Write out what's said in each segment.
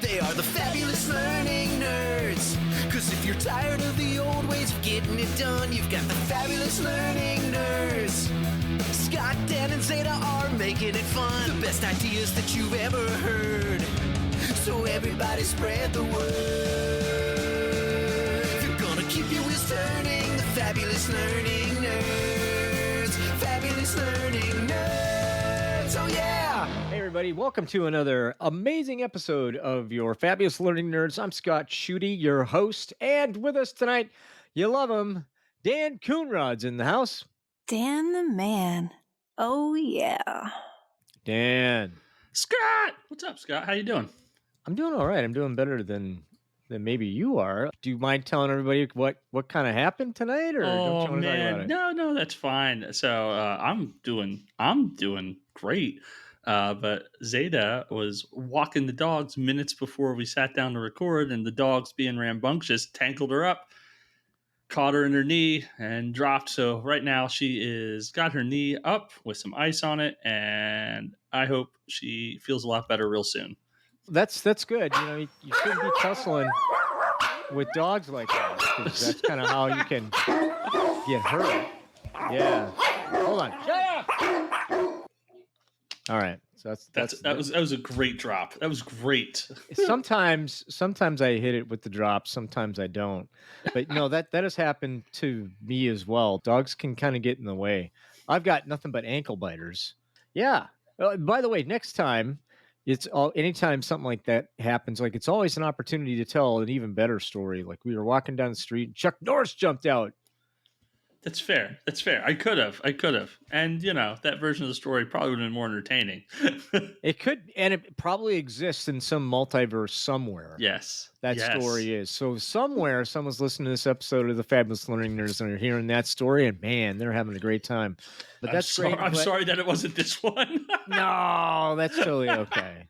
They are the fabulous learning nerds. Cause if you're tired of the old ways of getting it done, you've got the fabulous learning nerds. Scott, Dan, and Zeta are making it fun. The best ideas that you've ever heard. So everybody spread the word. They're gonna keep your wheels turning. The fabulous learning nerds. Fabulous learning nerds. Oh yeah! Hey everybody, welcome to another amazing episode of your Fabulous Learning Nerds. I'm Scott Schutte, your host, and with us tonight, you love him, Dan Coonrod's in the house. Dan the man. Oh yeah. Dan. Scott! What's up, Scott? How you doing? I'm doing all right. I'm doing better than maybe you are. Do you mind telling everybody what kind of happened tonight, or don't you want to talk about it? No, that's fine. So I'm doing great. But Zeta was walking the dogs minutes before we sat down to record, and the dogs, being rambunctious, tangled her up, caught her in her knee, and dropped. So right now she is got her knee up with some ice on it, and I hope she feels a lot better real soon. That's good. You know, you shouldn't be tussling with dogs like that, because that's kind of how you can get hurt. Yeah. Hold on. Shut up. All right. So that was a great drop. That was great. Sometimes I hit it with the drop. Sometimes I don't. But no, that has happened to me as well. Dogs can kind of get in the way. I've got nothing but ankle biters. Yeah. By the way, next time, anytime something like that happens, like it's always an opportunity to tell an even better story. Like we were walking down the street and Chuck Norris jumped out. That's fair. I could have. And, that version of the story probably would have been more entertaining. It could, and it probably exists in some multiverse somewhere. Yes. That story is. So somewhere, someone's listening to this episode of the Fabulous Learning Nerds and are hearing that story, and man, they're having a great time. But that's great. I'm sorry that it wasn't this one. No, that's totally okay.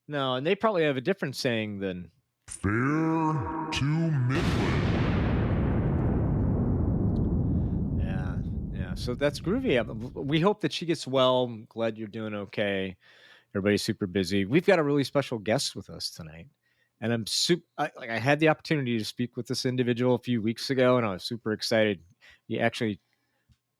No, and they probably have a different saying than fair to middling. So that's groovy. We hope that she gets well. I'm glad you're doing okay. Everybody's super busy. We've got a really special guest with us tonight. And I had the opportunity to speak with this individual a few weeks ago, and I was super excited. He actually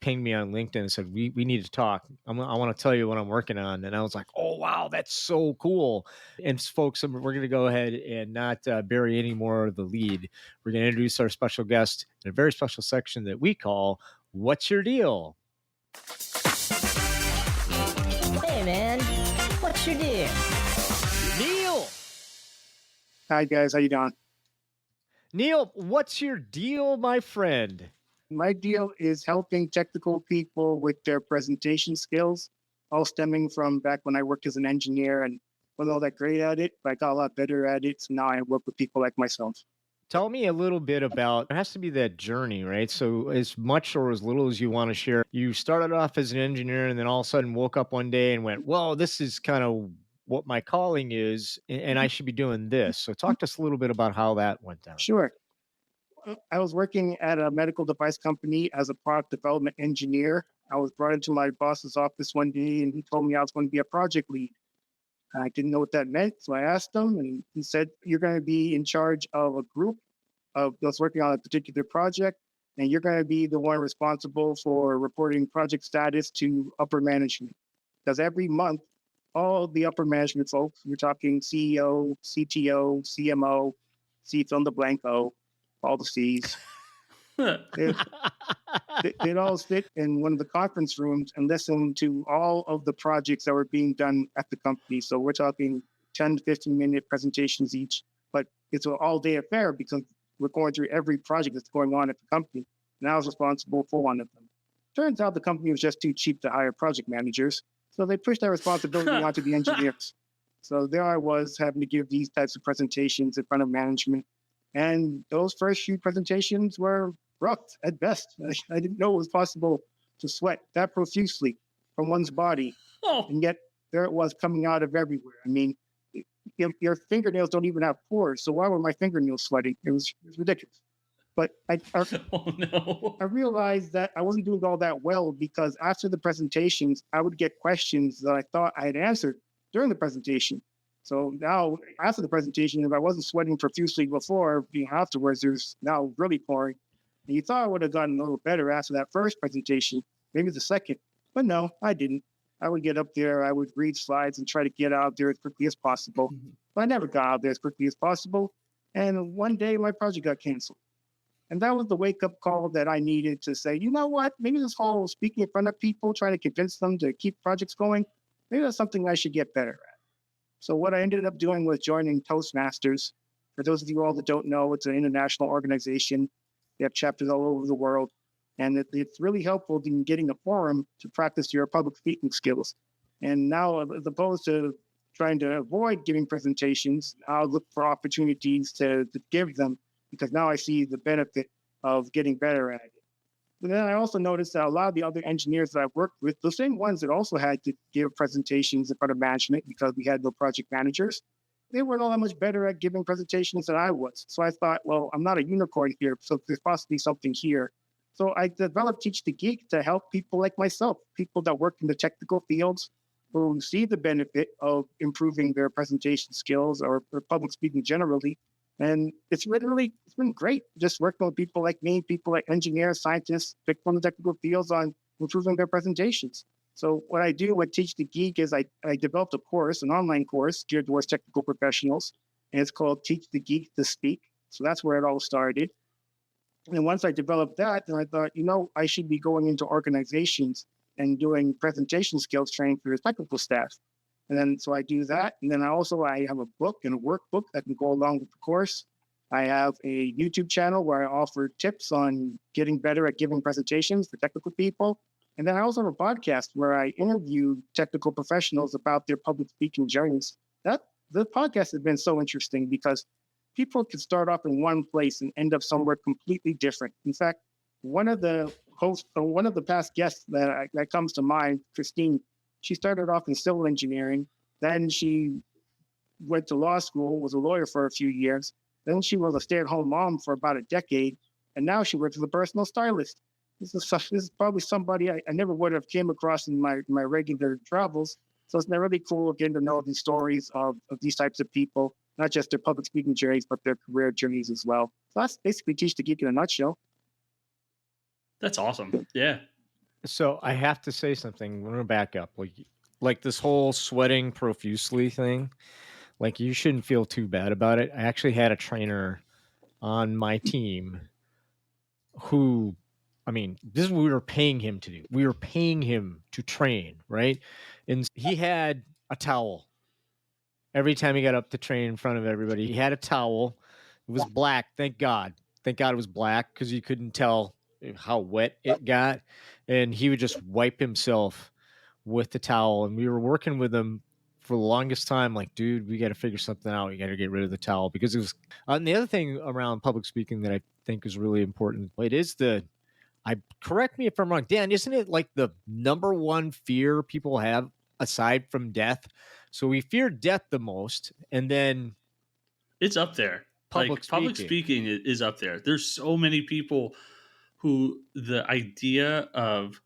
pinged me on LinkedIn and said, we need to talk. I want to tell you what I'm working on. And I was like, oh, wow, that's so cool. And folks, we're going to go ahead and not bury any more of the lead. We're going to introduce our special guest in a very special section that we call What's Your Deal? Hey, man. What's your deal? Neil. Hi, guys. How you doing? Neil, what's your deal, my friend? My deal is helping technical people with their presentation skills, all stemming from back when I worked as an engineer and wasn't all that great at it, but I got a lot better at it. So now I work with people like myself. Tell me a little bit about, it has to be that journey, right? So as much or as little as you want to share. You started off as an engineer and then all of a sudden woke up one day and went, well, this is kind of what my calling is, and I should be doing this. So talk to us a little bit about how that went down. Sure. I was working at a medical device company as a product development engineer. I was brought into my boss's office one day and he told me I was going to be a project lead. I didn't know what that meant, so I asked him, and he said, you're going to be in charge of a group of those working on a particular project, and you're going to be the one responsible for reporting project status to upper management. Because every month, all the upper management folks, we're talking CEO, CTO, CMO, C fill in the blanco, all the C's, they'd all sit in one of the conference rooms and listen to all of the projects that were being done at the company. So we're talking 10 to 15-minute presentations each, but it's an all-day affair because we're going through every project that's going on at the company, and I was responsible for one of them. Turns out the company was just too cheap to hire project managers, so they pushed that responsibility onto the engineers. So there I was having to give these types of presentations in front of management, and those first few presentations were rough at best. I didn't know it was possible to sweat that profusely from one's body, and yet there it was coming out of everywhere. I mean, your fingernails don't even have pores, so why were my fingernails sweating? It was ridiculous. But I realized that I wasn't doing all that well because after the presentations, I would get questions that I thought I had answered during the presentation. So now after the presentation, if I wasn't sweating profusely before, being afterwards, there's now really pouring. And you thought I would have gotten a little better after that first presentation, maybe the second, but no, I didn't. I would get up there, I would read slides and try to get out there as quickly as possible. But I never got out there as quickly as possible. And one day my project got canceled. And that was the wake up call that I needed to say, you know what, maybe this whole speaking in front of people, trying to convince them to keep projects going, maybe that's something I should get better at. So what I ended up doing was joining Toastmasters. For those of you all that don't know, it's an international organization. They have chapters all over the world. And it's really helpful in getting a forum to practice your public speaking skills. And now, as opposed to trying to avoid giving presentations, I'll look for opportunities to give them, because now I see the benefit of getting better at it. But then I also noticed that a lot of the other engineers that I've worked with, the same ones that also had to give presentations in front of management because we had no project managers, they weren't all that much better at giving presentations than I was. So I thought, well, I'm not a unicorn here, so there's possibly something here. So I developed Teach the Geek to help people like myself, people that work in the technical fields who see the benefit of improving their presentation skills or public speaking generally. And it's been great just working with people like me, people like engineers, scientists, people in the technical fields on improving their presentations. So what I do with Teach the Geek is I developed a course, an online course geared towards technical professionals, and it's called Teach the Geek to Speak. So that's where it all started. And once I developed that, then I thought, I should be going into organizations and doing presentation skills training for the technical staff. And then, so I do that. And then I have a book and a workbook that can go along with the course. I have a YouTube channel where I offer tips on getting better at giving presentations for technical people. And then I also have a podcast where I interview technical professionals about their public speaking journeys. The podcast has been so interesting because people can start off in one place and end up somewhere completely different. In fact, one of the past guests that comes to mind, Christine, she started off in civil engineering. Then she went to law school, was a lawyer for a few years. Then she was a stay-at-home mom for about a decade. And now she works as a personal stylist. This is probably somebody I never would have came across in my regular travels. So it's really cool getting to know these stories of these types of people, not just their public speaking journeys, but their career journeys as well. So that's basically Teach the Geek in a nutshell. That's awesome. Yeah. So I have to say something. We're gonna back up. Like this whole sweating profusely thing. Like you shouldn't feel too bad about it. I actually had a trainer on my team who, this is what we were paying him to do. We were paying him to train, right? And he had a towel. Every time he got up to train in front of everybody, he had a towel. It was black. Thank God. Thank God it was black because you couldn't tell how wet it got. And he would just wipe himself with the towel. And we were working with him for the longest time. Like, dude, we got to figure something out. We got to get rid of the towel because it was. And the other thing around public speaking that I think is really important, it is correct me if I'm wrong, Dan, isn't it like the number one fear people have aside from death? So we fear death the most, and then it's up there. Public speaking is up there. There's so many people who the idea of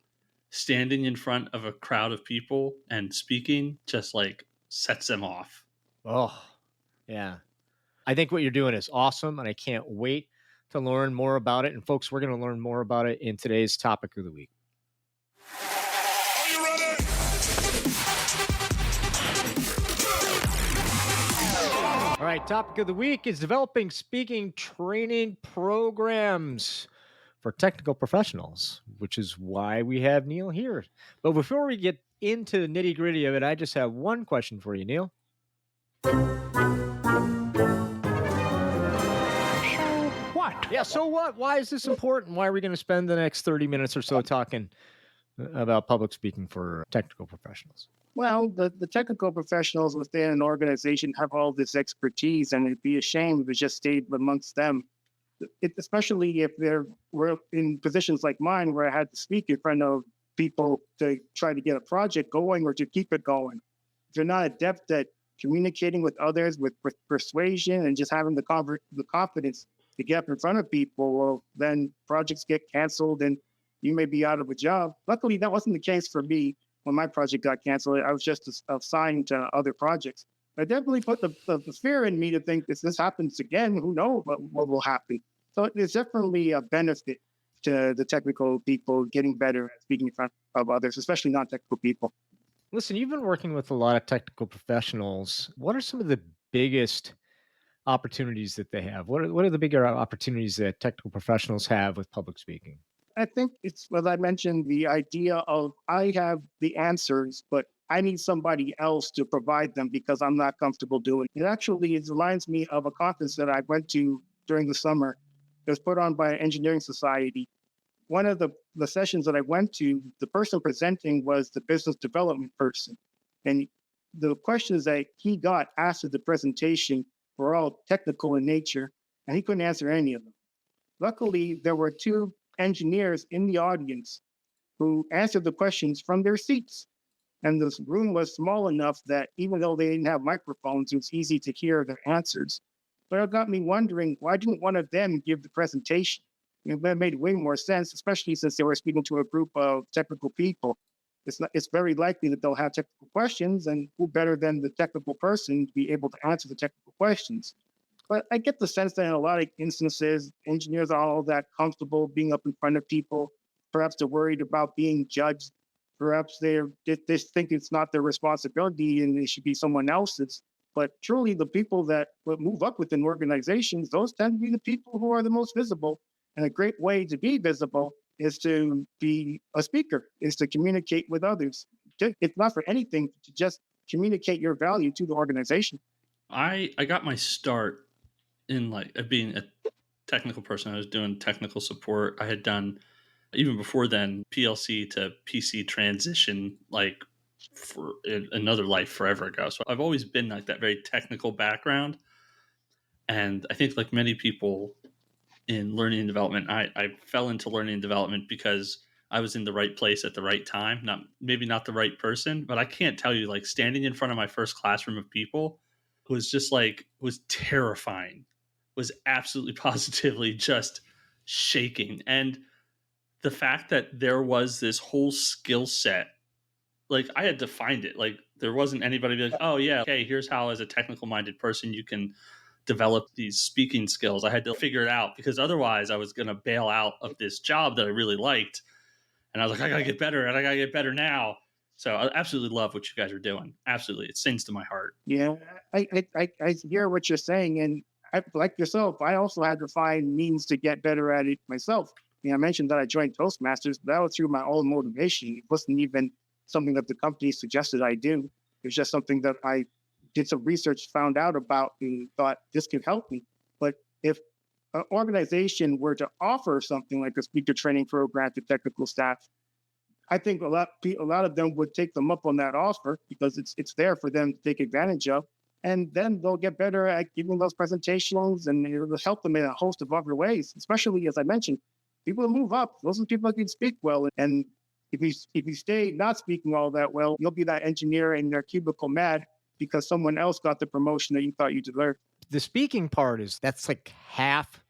standing in front of a crowd of people and speaking just like sets them off. Oh, yeah. I think what you're doing is awesome, and I can't wait to learn more about it. And folks, we're going to learn more about it in today's topic of the week. Are you ready? All right, topic of the week is developing speaking training programs for technical professionals, which is why we have Neil here. But before we get into the nitty gritty of it, I just have one question for you, Neil. What? Yeah, so what? Why is this important? Why are we going to spend the next 30 minutes or so talking about public speaking for technical professionals? Well, the technical professionals within an organization have all this expertise, and it'd be a shame if it just stayed amongst them. Especially if we're in positions like mine where I had to speak in front of people to try to get a project going or to keep it going. If you're not adept at communicating with others with persuasion and just having the confidence to get up in front of people, well, then projects get canceled and you may be out of a job. Luckily, that wasn't the case for me when my project got canceled. I was just assigned to other projects. But definitely put the fear in me to think if this happens again, who knows what will happen. So there's definitely a benefit to the technical people getting better at speaking in front of others, especially non-technical people. Listen, you've been working with a lot of technical professionals. What are some of the biggest opportunities that they have? What are the bigger opportunities that technical professionals have with public speaking? I think it's, as I mentioned, the idea of I have the answers, but I need somebody else to provide them because I'm not comfortable doing it. It reminds me of a conference that I went to during the summer. It was put on by an engineering society. One of the sessions that I went to, the person presenting was the business development person. And the questions that he got after the presentation were all technical in nature, and he couldn't answer any of them. Luckily, there were two engineers in the audience who answered the questions from their seats. And this room was small enough that even though they didn't have microphones, it was easy to hear their answers. But it got me wondering, why didn't one of them give the presentation? That made way more sense, especially since they were speaking to a group of technical people. It's very likely that they'll have technical questions, and who better than the technical person to be able to answer the technical questions? But I get the sense that in a lot of instances, engineers are all that comfortable being up in front of people. Perhaps they're worried about being judged. Perhaps they think it's not their responsibility and it should be someone else's. But truly, the people that move up within organizations, those tend to be the people who are the most visible. And a great way to be visible is to be a speaker, is to communicate with others. It's not for anything, to just communicate your value to the organization. I got my start in being a technical person. I was doing technical support. I had done, even before then, PLC to PC transition for another life forever ago. So I've always been like that very technical background. And I think like many people in learning and development, I fell into learning and development because I was in the right place at the right time. Maybe not the right person, but I can't tell you, like, standing in front of my first classroom of people was terrifying, was absolutely positively just shaking. And the fact that there was this whole skill set, like, I had to find it. Like, there wasn't anybody be like, oh yeah, okay, here's how as a technical minded person you can develop these speaking skills. I had to figure it out because otherwise I was going to bail out of this job that I really liked. And I was like, I got to get better and I got to get better now. So I absolutely love what you guys are doing. Absolutely. It sings to my heart. Yeah, I hear what you're saying. And like yourself, I also had to find means to get better at it myself. I mentioned that I joined Toastmasters, but that was through my own motivation. It wasn't even something that the company suggested I do. It was just something that I did some research, found out about, and thought this could help me. But if an organization were to offer something like a speaker training program to technical staff, I think a lot of them would take them up on that offer because it's there for them to take advantage of. And then they'll get better at giving those presentations, and it'll help them in a host of other ways, especially, as I mentioned, people who move up. Those are people who can speak well. And if you stay not speaking all that well, you'll be that engineer in their cubicle mad because someone else got the promotion that you thought you deserved. The speaking part that's like half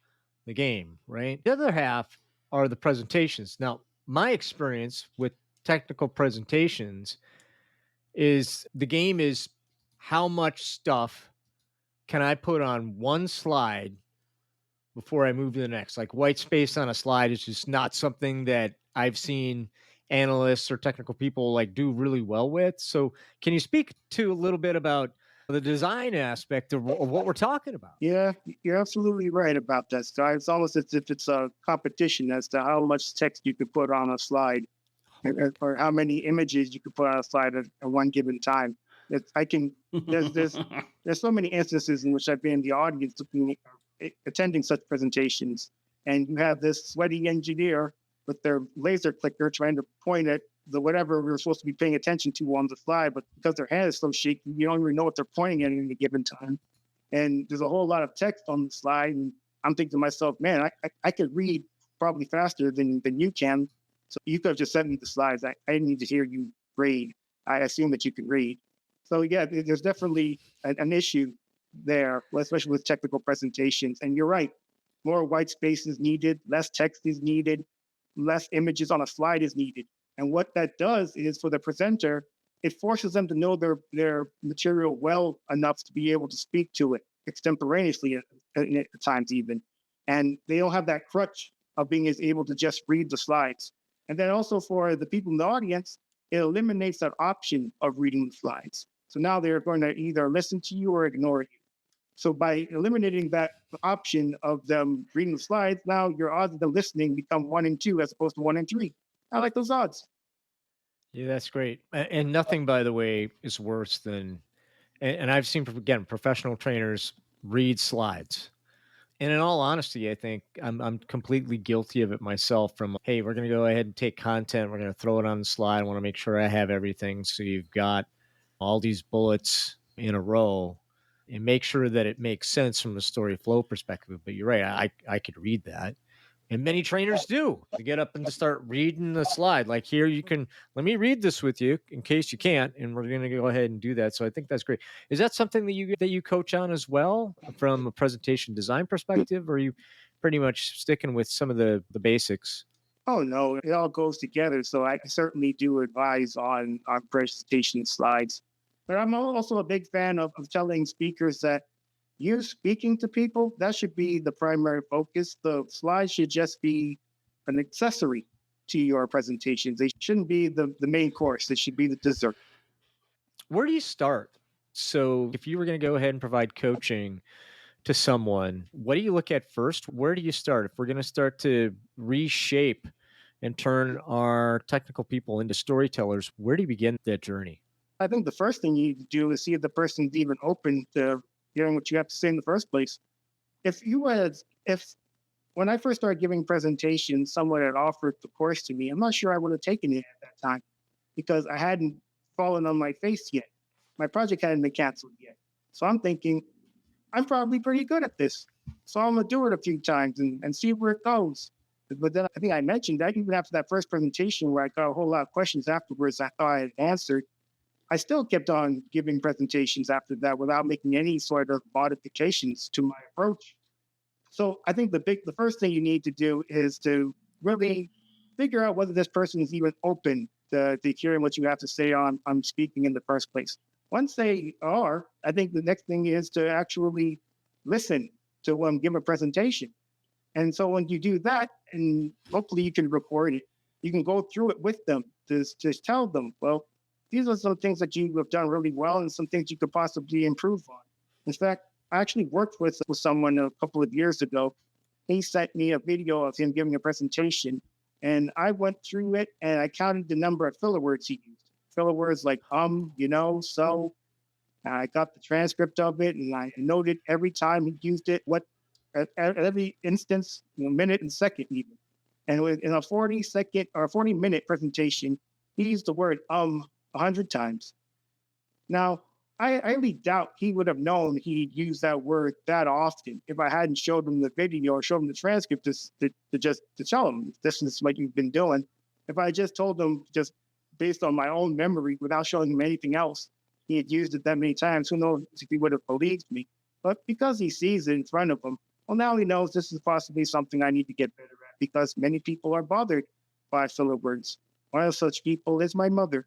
the game, right? The other half are the presentations. Now, my experience with technical presentations is the game is how much stuff can I put on one slide before I move to the next? Like, white space on a slide is just not something that I've seen analysts or technical people like do really well with. So can you speak to a little bit about the design aspect of what we're talking about? Yeah, you're absolutely right about that. So it's almost as if it's a competition as to how much text you could put on a slide or how many images you could put on a slide at one given time. There's so many instances in which I've been in the audience attending such presentations, and you have this sweaty engineer with their laser clicker trying to point at the whatever we're supposed to be paying attention to on the slide, but because their hand is so shaky, you don't even know what they're pointing at any given time. And there's a whole lot of text on the slide, and I'm thinking to myself, man, I could read probably faster than you can. So you could have just sent me the slides. I didn't need to hear you read. I assume that you can read. So yeah, there's definitely an issue there, especially with technical presentations. And you're right, more white space is needed, less text is needed, less images on a slide is needed. And what that does is for the presenter, it forces them to know their material well enough to be able to speak to it extemporaneously at times even. And they don't have that crutch of being able to just read the slides. And then also for the people in the audience, it eliminates that option of reading the slides. So now they're going to either listen to you or ignore you. So by eliminating that option of them reading the slides, now your odds of them listening become 1 in 2 as opposed to 1 in 3. I like those odds. Yeah, that's great. And nothing, by the way, is worse than, and I've seen, again, professional trainers read slides. And in all honesty, I think I'm completely guilty of it myself. From, hey, we're going to go ahead and take content. We're going to throw it on the slide. I want to make sure I have everything. So you've got all these bullets in a row and make sure that it makes sense from a story flow perspective. But you're right. I could read that. And many trainers do. To get up and to start reading the slide. Like, here, you can, let me read this with you in case you can't. And we're going to go ahead and do that. So I think that's great. Is that something that you coach on as well from a presentation design perspective? Or are you pretty much sticking with some of the basics? Oh, no, it all goes together. So I certainly do advise on presentation slides. But I'm also a big fan of telling speakers that you speaking to people, that should be the primary focus. The slides should just be an accessory to your presentations. They shouldn't be the main course. They should be the dessert. Where do you start? So if you were going to go ahead and provide coaching to someone, what do you look at first? Where do you start? If we're going to start to reshape and turn our technical people into storytellers, where do you begin that journey? I think the first thing you need to do is see if the person's even open to hearing what you have to say in the first place. If when I first started giving presentations, someone had offered the course to me, I'm not sure I would have taken it at that time because I hadn't fallen on my face yet. My project hadn't been canceled yet. So I'm thinking, I'm probably pretty good at this. So I'm going to do it a few times and see where it goes. But then I think I mentioned that even after that first presentation where I got a whole lot of questions afterwards I thought I had answered, I still kept on giving presentations after that without making any sort of modifications to my approach. So I think the first thing you need to do is to really figure out whether this person is even open to hearing what you have to say on speaking in the first place. Once they are, I think the next thing is to actually listen to them give a presentation. And so when you do that, and hopefully you can record it, you can go through it with them to tell them, well, these are some things that you have done really well and some things you could possibly improve on. In fact, I actually worked with someone a couple of years ago. He sent me a video of him giving a presentation, and I went through it and I counted the number of filler words he used. Filler words like so. I got the transcript of it and I noted every time he used it, what at every instance, minute and second even. And in a 40-second or 40-minute presentation, he used the word 100 times. Now, I highly doubt he would have known he'd use that word that often if I hadn't showed him the video or showed him the transcript to tell him this is what you've been doing. If I just told him just based on my own memory without showing him anything else, he had used it that many times, who knows if he would have believed me. But because he sees it in front of him, well, now he knows this is possibly something I need to get better at because many people are bothered by filler words. One of such people is my mother.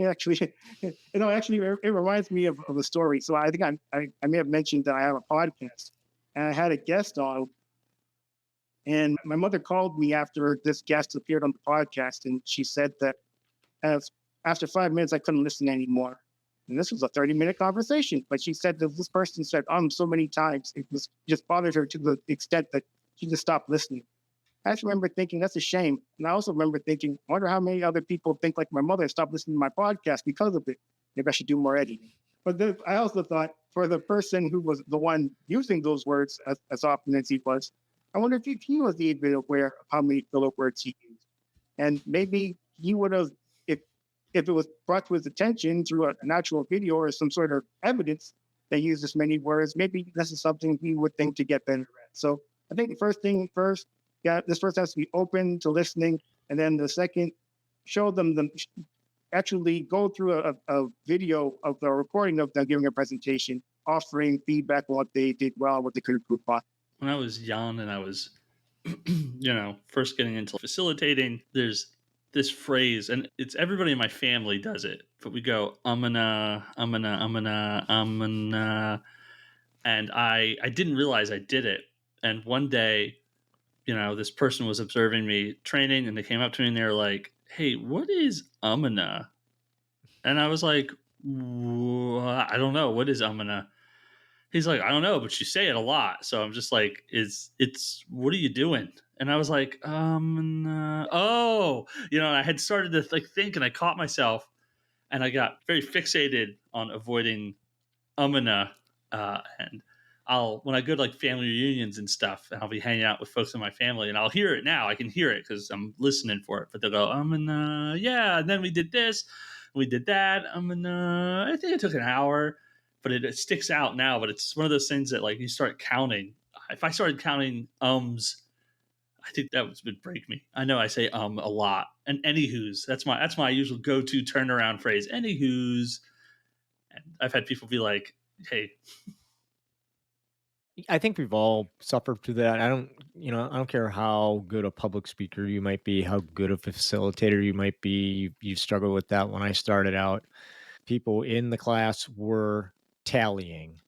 Actually, it reminds me of a story. So I think I may have mentioned that I have a podcast, and I had a guest on, and my mother called me after this guest appeared on the podcast, and she said that after 5 minutes I couldn't listen anymore. And this was a 30-minute conversation, but she said that this person said so many times it was just bothered her to the extent that she just stopped listening. I just remember thinking that's a shame. And I also remember thinking, I wonder how many other people think like my mother stopped listening to my podcast because of it. Maybe I should do more editing. But I also thought for the person who was the one using those words as often as he was, I wonder if he was even aware of how many filler words he used. And maybe he would have, if it was brought to his attention through a natural video or some sort of evidence that used this many words, maybe this is something he would think to get better at. So I think the first thing first, this person has to be open to listening. And then the second, show them actually go through a video of the recording of them giving a presentation, offering feedback on what they did well, what they could improve on. When I was young and I was, first getting into facilitating, there's this phrase, and it's everybody in my family does it, but we go, and I didn't realize I did it. And one day, this person was observing me training, and they came up to me and they were like, "Hey, what is umana?" And I was like, I don't know. What is umana? He's like, I don't know, but you say it a lot. So I'm just like, what are you doing? And I was like, oh, I had started to think, and I caught myself, and I got very fixated on avoiding umana. And when I go to family reunions and stuff, and I'll be hanging out with folks in my family, and I'll hear it now. I can hear it because I'm listening for it. But they'll go, yeah, and then we did this, we did that. I think it took an hour, but it sticks out now. But it's one of those things that you start counting. If I started counting I think that would break me. I know I say a lot, and anywho's that's my usual go-to turnaround phrase. Anywho's, and I've had people be like, "Hey." I think we've all suffered through that. I don't care how good a public speaker you might be, how good of a facilitator you might be. You struggled with that when I started out. People in the class were tallying.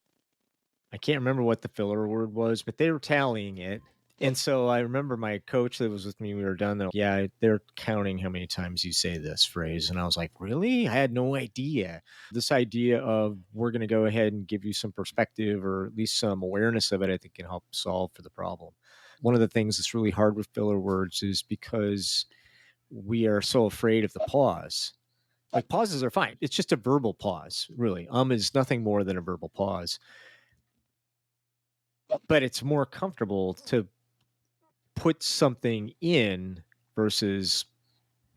I can't remember what the filler word was, but they were tallying it. And so I remember my coach that was with me, we were done. Yeah, they're counting how many times you say this phrase. And I was like, really? I had no idea. This idea of we're going to go ahead and give you some perspective or at least some awareness of it, I think can help solve for the problem. One of the things that's really hard with filler words is because we are so afraid of the pause. Pauses are fine. It's just a verbal pause, really. Is nothing more than a verbal pause. But it's more comfortable to put something in versus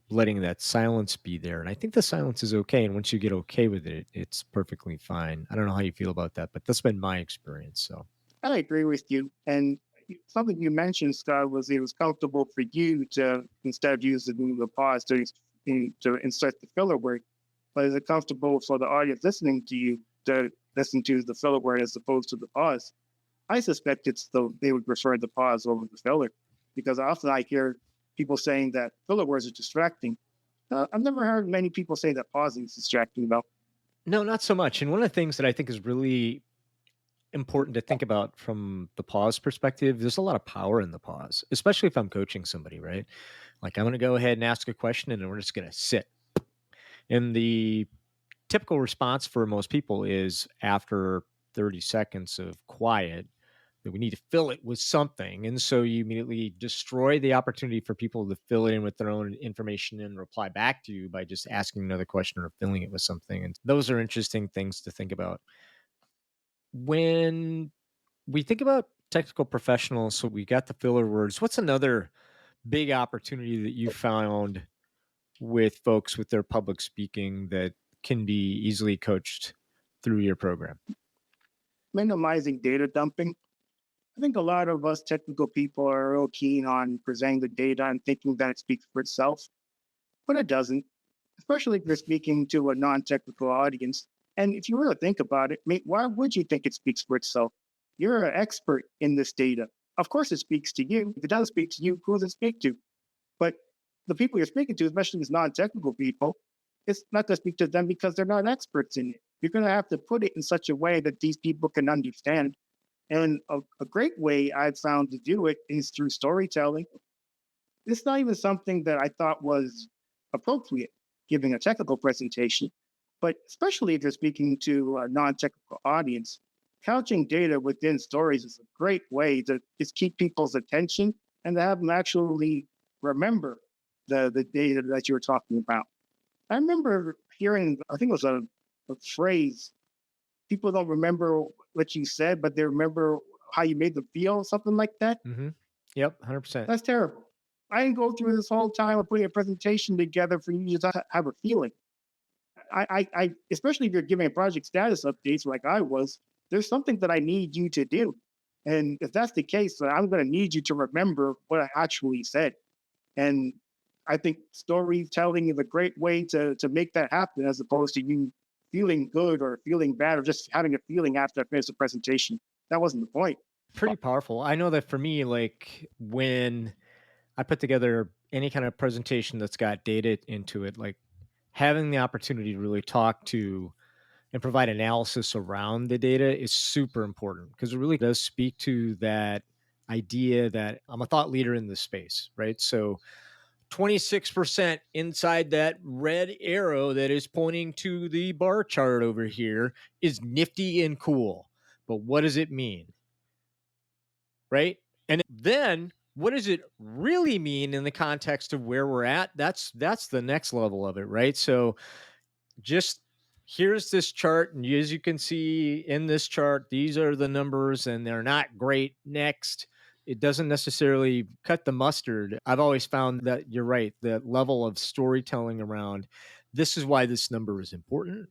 letting that silence be there. And I think the silence is okay. And once you get okay with it, it's perfectly fine. I don't know how you feel about that, but that's been my experience. So I agree with you. And something you mentioned, Scott, was it was comfortable for you to, instead of using the pause to insert the filler word, but is it comfortable for the audience listening to you to listen to the filler word as opposed to the pause? I suspect they would prefer the pause over the filler, because often I hear people saying that filler words are distracting. I've never heard many people say that pausing is distracting, though. No, not so much. And one of the things that I think is really important to think about from the pause perspective, there's a lot of power in the pause, especially if I'm coaching somebody, right? I'm going to go ahead and ask a question and then we're just going to sit. And the typical response for most people is after 30 seconds of quiet, that we need to fill it with something. And so you immediately destroy the opportunity for people to fill it in with their own information and reply back to you by just asking another question or filling it with something. And those are interesting things to think about. When we think about technical professionals, so we got the filler words. What's another big opportunity that you found with folks with their public speaking that can be easily coached through your program? Minimizing data dumping. I think a lot of us technical people are real keen on presenting the data and thinking that it speaks for itself, but it doesn't, especially if you're speaking to a non-technical audience. And if you really think about it, why would you think it speaks for itself? You're an expert in this data. Of course it speaks to you. If it doesn't speak to you, who does it speak to? But the people you're speaking to, especially these non-technical people, it's not to speak to them because they're not experts in it. You're going to have to put it in such a way that these people can understand. And a great way I've found to do it is through storytelling. It's not even something that I thought was appropriate giving a technical presentation, but especially if you're speaking to a non-technical audience, couching data within stories is a great way to just keep people's attention and to have them actually remember the data that you're talking about. I remember hearing, I think it was a phrase, people don't remember what you said, but they remember how you made them feel, something like that. Mm-hmm. Yep, 100%. That's terrible. I didn't go through this whole time of putting a presentation together for you to have a feeling. I especially if you're giving a project status updates like I was, there's something that I need you to do. And if that's the case, I'm going to need you to remember what I actually said. And I think storytelling is a great way to make that happen, as opposed to you feeling good or feeling bad or just having a feeling after I finished the presentation. That wasn't the point. Pretty powerful. I know that for me, when I put together any kind of presentation that's got data into it, like having the opportunity to really talk to and provide analysis around the data is super important, because it really does speak to that idea that I'm a thought leader in this space, right? So 26% inside that red arrow that is pointing to the bar chart over here is nifty and cool. But what does it mean? Right? And then what does it really mean in the context of where we're at? That's the next level of it, right? So just here's this chart, and as you can see in this chart, these are the numbers and they're not great. Next. It doesn't necessarily cut the mustard. I've always found that you're right, the level of storytelling around this is why this number is important.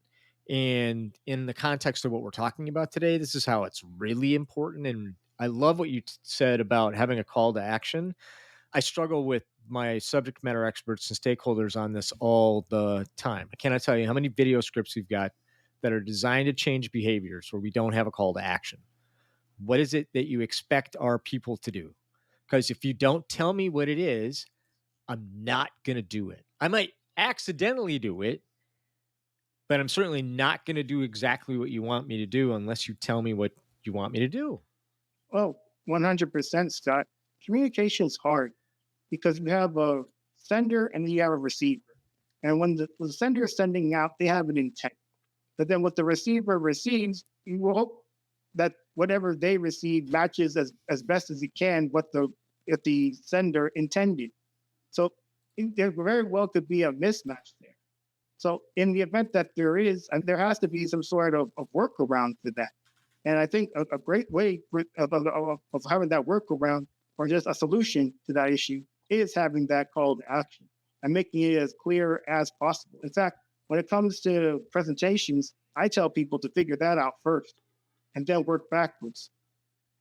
And in the context of what we're talking about today, this is how it's really important. And I love what you said about having a call to action. I struggle with my subject matter experts and stakeholders on this all the time. I cannot tell you how many video scripts we've got that are designed to change behaviors where we don't have a call to action. What is it that you expect our people to do? Because if you don't tell me what it is, I'm not going to do it. I might accidentally do it, but I'm certainly not going to do exactly what you want me to do unless you tell me what you want me to do. Well, 100%, Scott. Communication is hard because you have a sender and you have a receiver. And when the sender is sending out, they have an intent. But then what the receiver receives, you will hope that whatever they receive matches as best as it can what the sender intended. So there very well could be a mismatch there. So in the event that there is, and there has to be some sort of workaround for that. And I think a great way of having that workaround, or just a solution to that issue, is having that call to action and making it as clear as possible. In fact, when it comes to presentations, I tell people to figure that out first and then work backwards.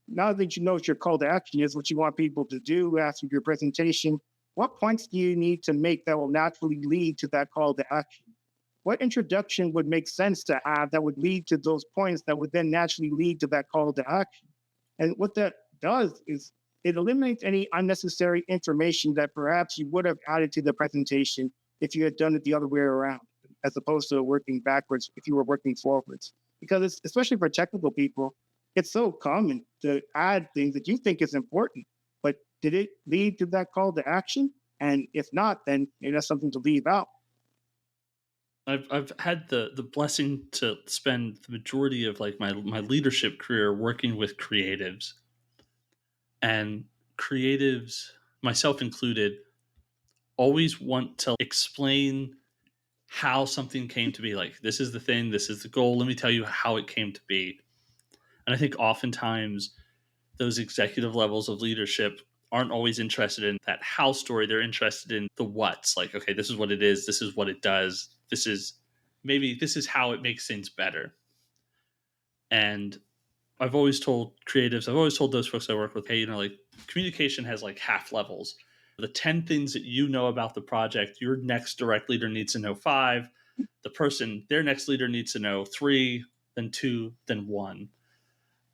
Now that you know what your call to action is, what you want people to do after your presentation, what points do you need to make that will naturally lead to that call to action? What introduction would make sense to have that would lead to those points that would then naturally lead to that call to action? And what that does is it eliminates any unnecessary information that perhaps you would have added to the presentation if you had done it the other way around, as opposed to working backwards if you were working forwards. Because it's, especially for technical people, it's so common to add things that you think is important, but did it lead to that call to action? And if not, then maybe that's something to leave out. I've had the blessing to spend the majority of like my leadership career working with creatives, and creatives, myself included, always want to explain how something came to be. Like, this is the thing, this is the goal, let me tell you how it came to be. And I think oftentimes those executive levels of leadership aren't always interested in that how story. They're interested in the what's, like, okay, this is what it is, this is what it does, this is how it makes things better. And I've always told creatives, I've always told those folks I work with, hey, like, communication has like half levels. The 10 things that you know about the project, your next direct leader needs to know 5. The person, their next leader needs to know 3, then 2, then 1.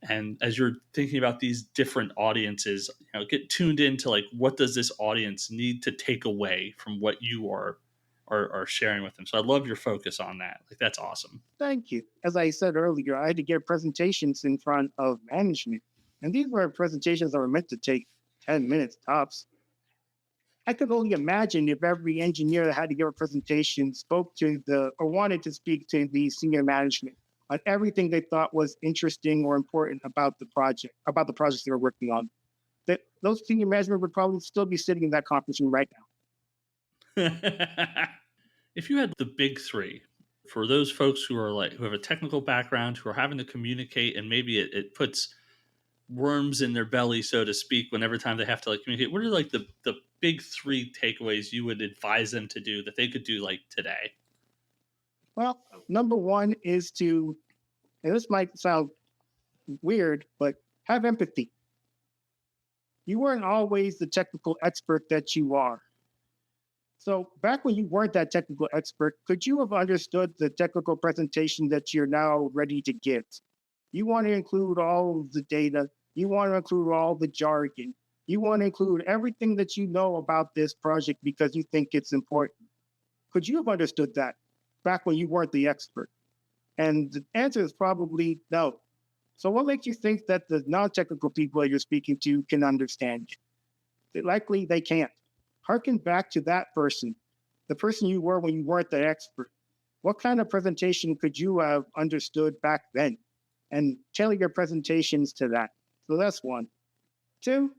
And as you're thinking about these different audiences, get tuned into like, what does this audience need to take away from what you are sharing with them? So I love your focus on that. Like, that's awesome. Thank you. As I said earlier, I had to give presentations in front of management. And these were presentations that were meant to take 10 minutes tops. I could only imagine if every engineer that had to give a presentation spoke to or wanted to speak to the senior management on everything they thought was interesting or important about the projects they were working on, that those senior management would probably still be sitting in that conference room right now. If you had the big 3 for those folks who have a technical background, who are having to communicate, and maybe it puts worms in their belly, so to speak, whenever time they have to like communicate, what are like the big 3 takeaways you would advise them to do that they could do like today? Well, number 1 is to, and this might sound weird, but have empathy. You weren't always the technical expert that you are. So back when you weren't that technical expert, could you have understood the technical presentation that you're now ready to give? You want to include all of the data. You want to include all the jargon. You want to include everything that you know about this project because you think it's important. Could you have understood that back when you weren't the expert? And the answer is probably no. So what makes you think that the non-technical people that you're speaking to can understand you? Likely they can't. Harken back to that person, the person you were when you weren't the expert. What kind of presentation could you have understood back then? And tailor your presentations to that. So that's one. Two,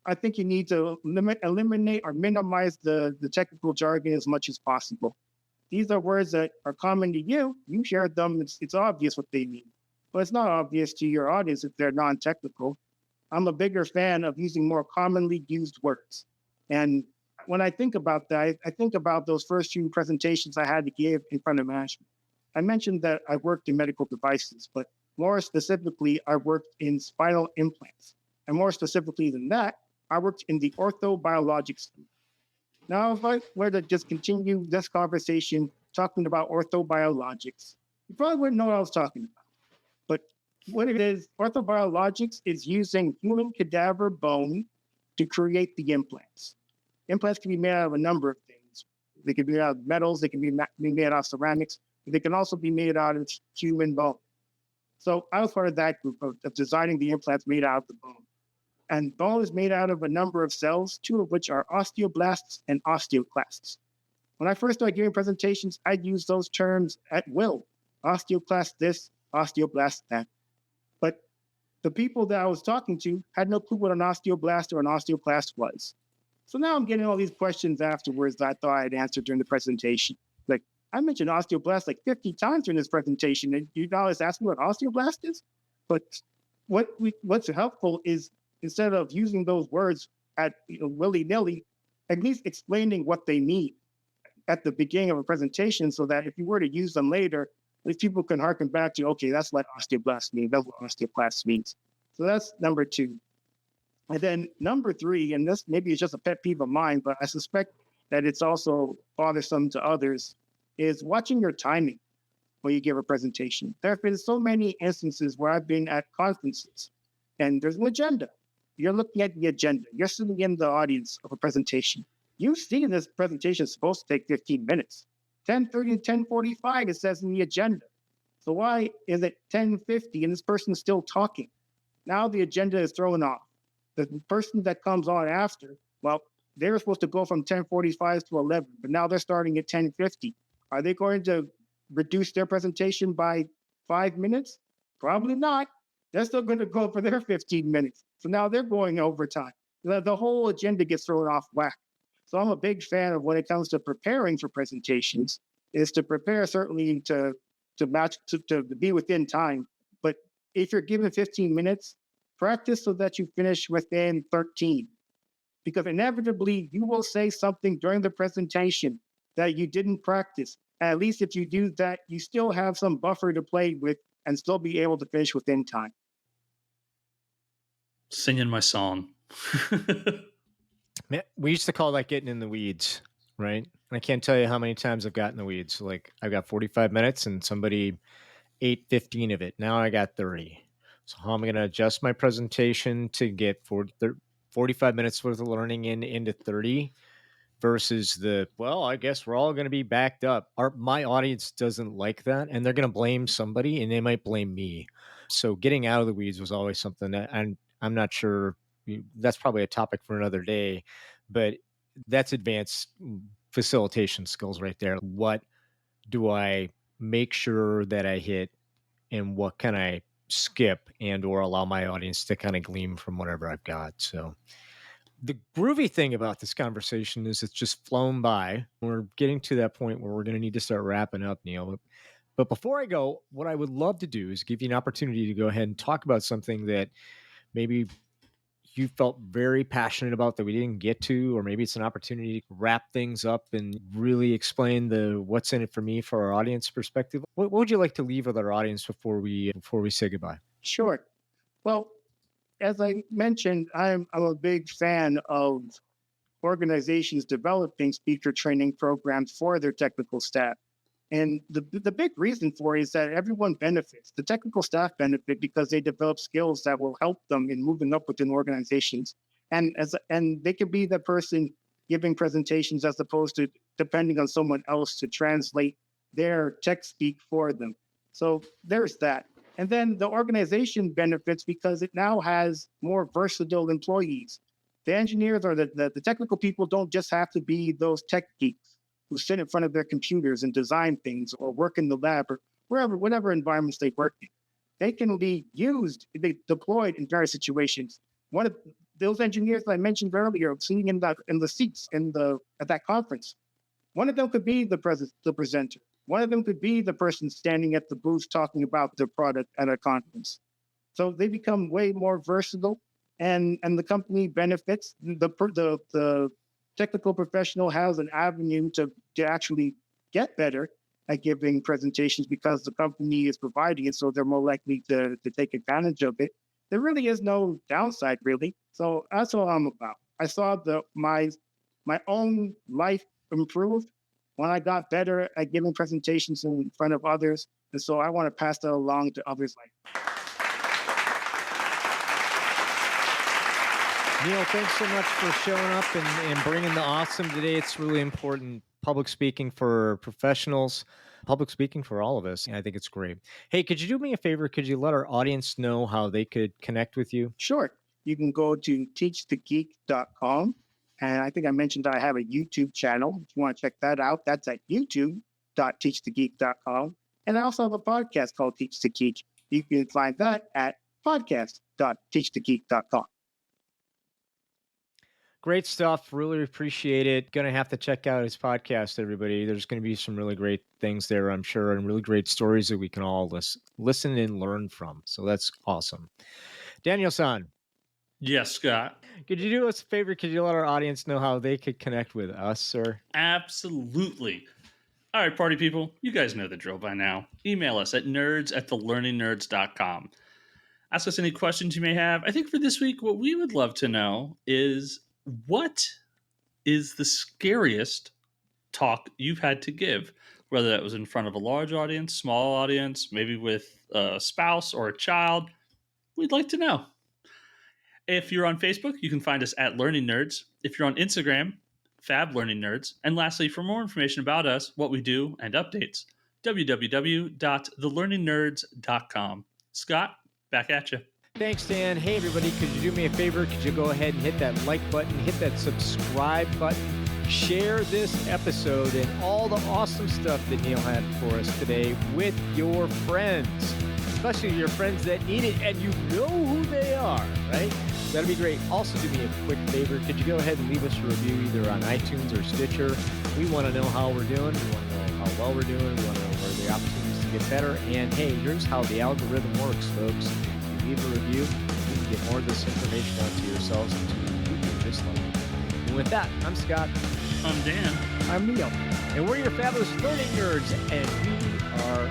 I think you need to eliminate or minimize the technical jargon as much as possible. These are words that are common to you. You shared them. It's obvious what they mean. But it's not obvious to your audience if they're non-technical. I'm a bigger fan of using more commonly used words. And when I think about that, I think about those first few presentations I had to give in front of management. I mentioned that I worked in medical devices, but more specifically, I worked in spinal implants. And more specifically than that, I worked in the orthobiologics field. Now, if I were to just continue this conversation talking about orthobiologics, you probably wouldn't know what I was talking about. But what it is, orthobiologics is using human cadaver bone to create the implants. Implants can be made out of a number of things. They can be made out of metals, they can be made out of ceramics, but they can also be made out of human bone. So I was part of that group of designing the implants made out of the bone. And bone is made out of a number of cells, two of which are osteoblasts and osteoclasts. When I first started giving presentations, I'd use those terms at will. Osteoclast this, osteoblast that. But the people that I was talking to had no clue what an osteoblast or an osteoclast was. So now I'm getting all these questions afterwards that I thought I'd answer during the presentation. Like, I mentioned osteoblast like 50 times during this presentation, and you now just ask me what osteoblast is? But what's helpful is instead of using those words at willy-nilly, at least explaining what they mean at the beginning of a presentation so that if you were to use them later, at least people can harken back to, okay, that's what osteoblast means, that's what osteoclast means. So that's number two. And then number three, and this maybe is just a pet peeve of mine, but I suspect that it's also bothersome to others, is watching your timing when you give a presentation. There have been so many instances where I've been at conferences and there's an agenda. You're looking at the agenda. You're sitting in the audience of a presentation. You've seen this presentation is supposed to take 15 minutes. 10:30 to 10:45, it says in the agenda. So why is it 10:50 and this person's still talking? Now the agenda is thrown off. The person that comes on after, well, they were supposed to go from 10:45 to 11, but now they're starting at 10:50. Are they going to reduce their presentation by 5 minutes? Probably not. They're still going to go for their 15 minutes. So now they're going overtime. The whole agenda gets thrown off whack. So I'm a big fan of when it comes to preparing for presentations, is to prepare certainly to match, to be within time. But if you're given 15 minutes, practice so that you finish within 13. Because inevitably you will say something during the presentation that you didn't practice. And at least if you do that, you still have some buffer to play with and still be able to finish within time. Singing my song. Man, we used to call that getting in the weeds, right? And I can't tell you how many times I've gotten in the weeds. Like I've got 45 minutes and somebody ate 15 of it. Now I got 30. So how am I going to adjust my presentation to get 45 minutes worth of learning into 30 versus I guess we're all going to be backed up. My audience doesn't like that, and they're going to blame somebody, and they might blame me. So getting out of the weeds was always something that I'm not sure. That's probably a topic for another day, but that's advanced facilitation skills right there. What do I make sure that I hit, and what can I skip and or allow my audience to kind of glean from whatever I've got? So the groovy thing about this conversation is it's just flown by. We're getting to that point where we're going to need to start wrapping up, Neil. But before I go, what I would love to do is give you an opportunity to go ahead and talk about something that maybe you felt very passionate about that we didn't get to, or maybe it's an opportunity to wrap things up and really explain the what's in it for me for our audience perspective. What would you like to leave with our audience before we say goodbye? Sure. Well, as I mentioned, I'm a big fan of organizations developing speaker training programs for their technical staff. And the big reason for it is that everyone benefits. The technical staff benefit because they develop skills that will help them in moving up within organizations. And they could be the person giving presentations as opposed to depending on someone else to translate their tech speak for them. So there's that. And then the organization benefits because it now has more versatile employees. The engineers or the technical people don't just have to be those tech geeks who sit in front of their computers and design things or work in the lab or whatever environments they work in. They can be deployed in various situations. One of those engineers that I mentioned earlier, sitting in the seats at that conference, one of them could be the presenter. One of them could be the person standing at the booth talking about their product at a conference. So they become way more versatile, and the company benefits. The technical professional has an avenue to actually get better at giving presentations because the company is providing it, so they're more likely to take advantage of it. There really is no downside, really. So that's what I'm about. I saw my own life improve when I got better at giving presentations in front of others. And so I want to pass that along to others like Neil, thanks so much for showing up and bringing the awesome today. It's really important. Public speaking for professionals, public speaking for all of us. And I think it's great. Hey, could you do me a favor? Could you let our audience know how they could connect with you? Sure. You can go to teachthegeek.com. And I think I mentioned that I have a YouTube channel. If you want to check that out, that's at youtube.teachthegeek.com. And I also have a podcast called Teach the Geek. You can find that at podcast.teachthegeek.com. Great stuff. Really appreciate it. Going to have to check out his podcast, everybody. There's going to be some really great things there, I'm sure, and really great stories that we can all listen and learn from. So that's awesome. Daniel-san. Yes, Scott. Could you do us a favor? Could you let our audience know how they could connect with us, sir? Absolutely. All right, party people, you guys know the drill by now. Email us at nerds@thelearningnerds.com. Ask us any questions you may have. I think for this week, what we would love to know is what is the scariest talk you've had to give, whether that was in front of a large audience, small audience, maybe with a spouse or a child. We'd like to know. If you're on Facebook, you can find us at Learning Nerds. If you're on Instagram, Fab Learning Nerds. And lastly, for more information about us, what we do, and updates, www.thelearningnerds.com. Scott, back at you. Thanks, Dan. Hey, everybody, could you do me a favor? Could you go ahead and hit that like button, hit that subscribe button, share this episode and all the awesome stuff that Neil had for us today with your friends, especially your friends that need it and you know who they are, right? That'd be great. Also, do me a quick favor. Could you go ahead and leave us a review either on iTunes or Stitcher? We want to know how we're doing. We want to know how well we're doing. We want to know where the opportunities to get better. And hey, here's how the algorithm works, folks. If you leave a review, you can get more of this information out to yourselves and to people just like you. And with that, I'm Scott. I'm Dan. I'm Neil. And we're your fabulous learning nerds. And we are